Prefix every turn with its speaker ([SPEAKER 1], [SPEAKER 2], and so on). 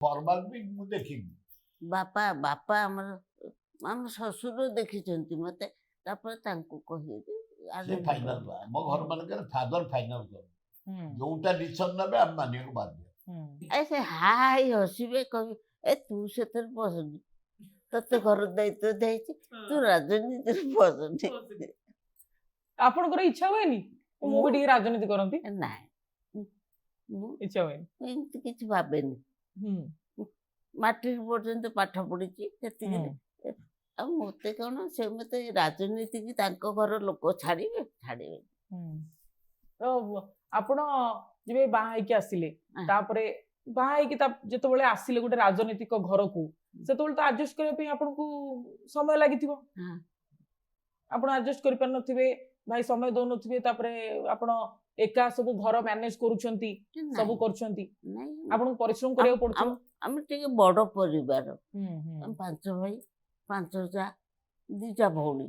[SPEAKER 1] Formal ବି ମୁଁ ଦେଖିନି।
[SPEAKER 2] ବାପା ବାପା ଆମର ଆମ ଶ୍ୱଶୁର ଦେଖିଛନ୍ତି ମତେ ତାପରେ ତାଙ୍କୁ କହିବି
[SPEAKER 1] ସେ ଫାଇନାଲ ଆମ ଘର ମାନଙ୍କରେ ଫାଦର ଫାଇନାଲ କର
[SPEAKER 3] ହୁଁ
[SPEAKER 1] ଯୋଉଟା ଡିସିସନ ନେବେ ଆମେ ମାନିବାକୁ ବାଧ୍ୟ।
[SPEAKER 3] ହୁଁ
[SPEAKER 2] ଏ ସେ ହାଇ ହସିବେ କହିବେ ଏ ତୁ ସେଥିରେ ପଶନି ତତେ ଘର ଦାୟିତ୍ୱ ଦେଇଛି ତୁ ରାଜନୀତିରେ ପଶନି
[SPEAKER 3] ଆପଣଙ୍କର ଇଚ୍ଛା ହୁଏନି ମୁଁ ବି ଟିକେ ରାଜନୀତି କରନ୍ତି
[SPEAKER 2] ନାଇଁ ମୁଁ
[SPEAKER 3] ଇଚ୍ଛା ହୁଏନି
[SPEAKER 2] ଏମିତି କିଛି ଭାବେନି
[SPEAKER 3] ହୁଁ
[SPEAKER 2] ମାଟ୍ରିକ ପର୍ଯ୍ୟନ୍ତ ପାଠ ପଢିଛି ସେତିକିରେ ଆଉ ମତେ କଣ ସେ ମତେ ରାଜନୀତିକି ତାଙ୍କ ଘର ଲୋକ ଛାଡ଼ିବେ ଛାଡ଼ିବେ
[SPEAKER 3] ହୁଁ ତ ଆପଣ ଯେବେ ବାହା ହେଇକି ଆସିଲେ
[SPEAKER 2] ହଁ।
[SPEAKER 3] ତାପରେ ବାହା ହେଇକି ଯେତେବେଳେ ଆସିଲେ ଗୋଟେ ରାଜନୈତିକ ଘରକୁ ସେତେବେଳେ ତ ଆଡଜଷ୍ଟ କରିବା ପାଇଁ ଆପଣଙ୍କୁ ସମୟ ଲାଗିଥିବ
[SPEAKER 2] ହଁ।
[SPEAKER 3] ଆପଣ ଆଡଜଷ୍ଟ କରିପାରୁନଥିବେ ଭାଇ ସମୟ ଦଉନଥିବେ ତାପରେ ଆପଣ ଏକା ସବୁ ଘର ମ୍ୟାନେଜ କରୁଛନ୍ତି ସବୁ କରୁଛନ୍ତି
[SPEAKER 2] ନାଇଁ
[SPEAKER 3] ଆପଣଙ୍କୁ ପରିଶ୍ରମ କରିବାକୁ ପଡୁଥିବ
[SPEAKER 2] ଆମେ ଟିକେ ବଡ ପରିବାର
[SPEAKER 3] ହୁଁ ହୁଁ
[SPEAKER 2] ଆମେ 5 ଭାଇ 5 ଯା 2ଟା ଭଉଣୀ